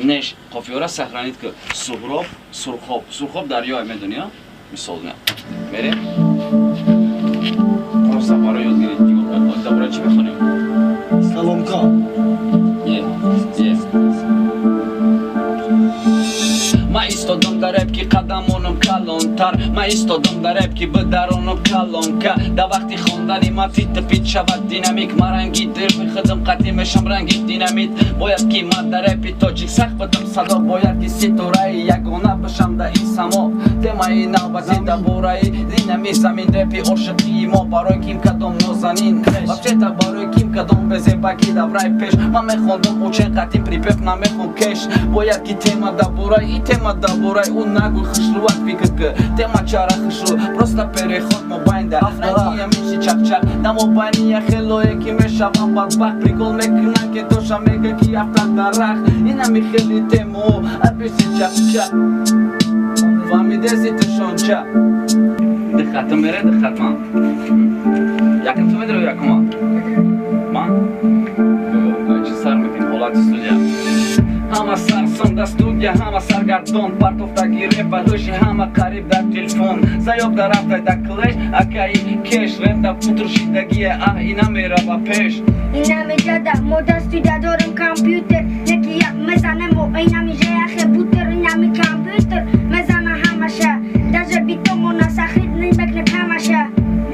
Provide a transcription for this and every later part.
неш қофиёра сахранид ки суҳроб сурхоб сурхоб дарёе медуни мисол не мере просто барои ёдгирид давра чӣ мехонем саломка Ма истодам дар реп ки қадамонам калонтар Ма истодам дар реп ки бадаронам калонка Да вақти хондани мати типит шавад динамик Ма ранги дир мехидам қатъи мешам ранги динамит Бояд ки ма дар репи тоҷик сахт бадам садо Бояд ки ситораи ягона башам да ин само Темаи навбати да бораи динами замин репи ошиқии мо Барои ким кадом нозанин Вавчета барои ким кадом безебаки давраи пеш Ма мехондам учен қатъи припев намехон кеш Бояд ки тема да бораи тема да бораи у нагӯй хишлувак фикр ки тема чара хишлу Просто переход мобайн да ранги миши чақчақ Да мобайни яхелое ки мешавам бадбахт Прикол мекунам ки доша мега ки яфтак дарахт Инами хели тему арбиси чақчақ фаҳмидеси тушонча диққатим мере диққат ман яким ту медиро якума ман чӣ сар мекунем ҳолати студия ҳама сарсон да студия ҳама саргардон партофдаги репа дӯши ҳама қариб дар телефон заёб да рафтай да клеш акаи кеш реп да футрушидагие ина мерава пеш ина меҷада мо да студия дорем компютер неки як мезанемо ина мижаяхе бутер инами компютер мезана ҳамаша даже битомона сахрид нимекне ҳамаша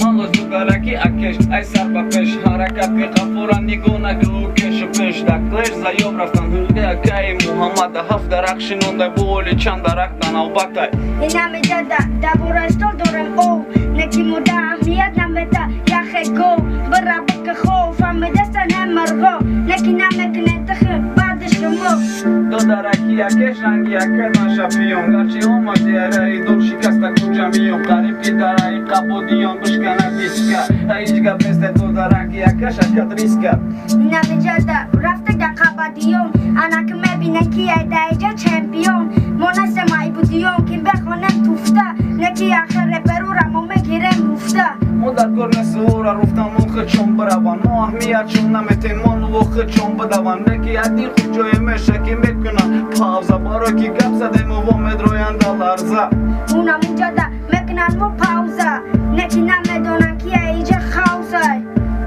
малозу дараки акеш ай сар ба пеш ҳаракат ки ғафора нигоҳ нагӯ кешу пеш да клеш заёб рафтан ҳулги акаи муҳаммада ҳафт дарахт шинондай бу оли чанд дарахт да навбатай ина меҷада да бора стол дорем о неки мо да аҳмият намеда яхе го бира бики хо фаҳмидаста немирғо неки намекне дихи баъди шумо до дараки акеш ранги акедан шапиён гарчи омадиараи дор шикаста куҷамиён қариб ки дараи қабодиён бишкана диска ҳаиҷга бесте до дараки акеш акад риска ина меҷада рафтага қабадиён анаки мебинен ки айдаиҷа чемпион мо нестем айбудиён ки бехонем туфта неки ахир реперура мо мегирем руфта мо дар кор несуора руфтан мон хичон бираван мо аҳмиятшон наметем мо луво хичон бидаван неки адин худ ҷое меша ки мекунам павза барои ки гап задему во медроянда ларза уна меҷада мекунан мо пауза неки намедонан ки аиҷа хаузай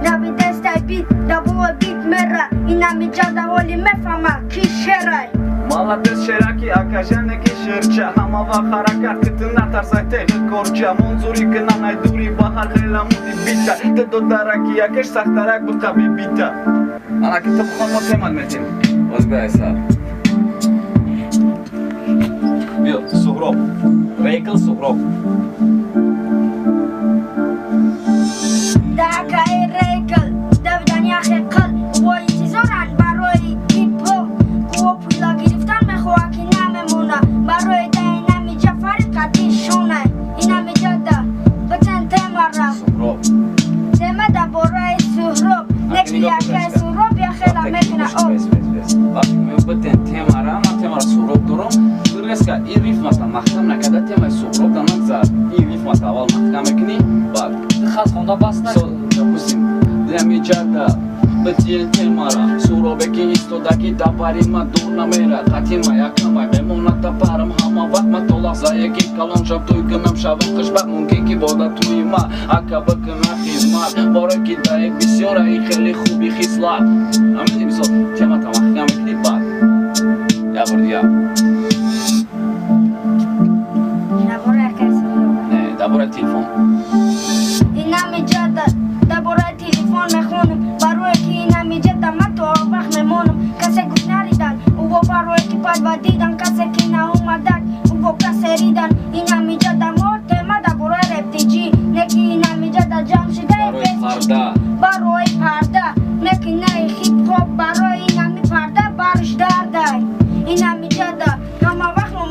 наби дестай бит дабои бит мера ина меҷада ҳоли мефама ки шерай молодец шераки акажанеки шерча ҳама вақт ҳаракат ки ту натарсай теғи корча монзури кунанай дури ба ҳар хеламуди бита тедо дараки якеш сахтарак буқаби бита анаки ту бухон мо темат метим озбиайса биё суҳроб рекл суҳроб даакаи рекл давидан яхе қил вои чизоран барои ҳипҳоп куво пула гирифтан мехоҳа ки намемона барои да ина миҷафари қадди шонай ина меҷада битен темара тема да бораи суҳроб неки якаи суҳроб яхела мекуна о вақти мебитен темара ман темара суҳроб дорам дургаска ин риф масалан маҳкам накарда темаи суҳроб да нагзар ин риф масалан аввал маҳкам мекунӣ баъд хат хонда бас допустим меҷада битен темара суҳробе ки истодаки давари ма дур намера қатима якнамай мемонад да барам ҳама вақт ма то лаҳзае ки калон шав туй кунам шавам хушбахт мумкин ки бода туи ма ака бикуна хизмат барои ки даек бисёр аи хеле хуби хислат амиди мисол темата маҳкам мекунӣ баъд якбор дига dabora telefon ина меҷада дабораи телефон мехонам барое ки ина меҷада ман то вақт мемонам касе гӯш наридан уво барое ки падва дидан касе ки наомадак уво касеридан ина меҷада мо тема дабораи рептиҷӣ неки ина меҷада ҷамшидаи фесчи барои парда неки наи хипҳоп барои инами парда барш дардай ина меҷада ҳама вақт мо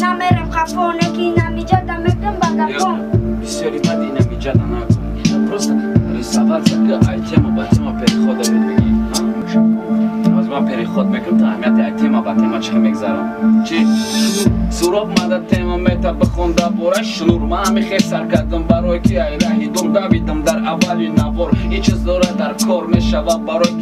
намерем хафо неки ина меҷада мекунем ба гапон бисёри баъди ина меҷада накун просто рисоваться ки ай тема ба тема переход давед бигӣ аз ман переход мекунам то аҳамияти ай тема ба тема чӣ мегзарам чи суроб мада тема мета бихонда бора шунур ман ҳамихе сар кардам барое ки ай раҳи дур давидам дар аввали навор ин чиз дора дар кор мешава барое ки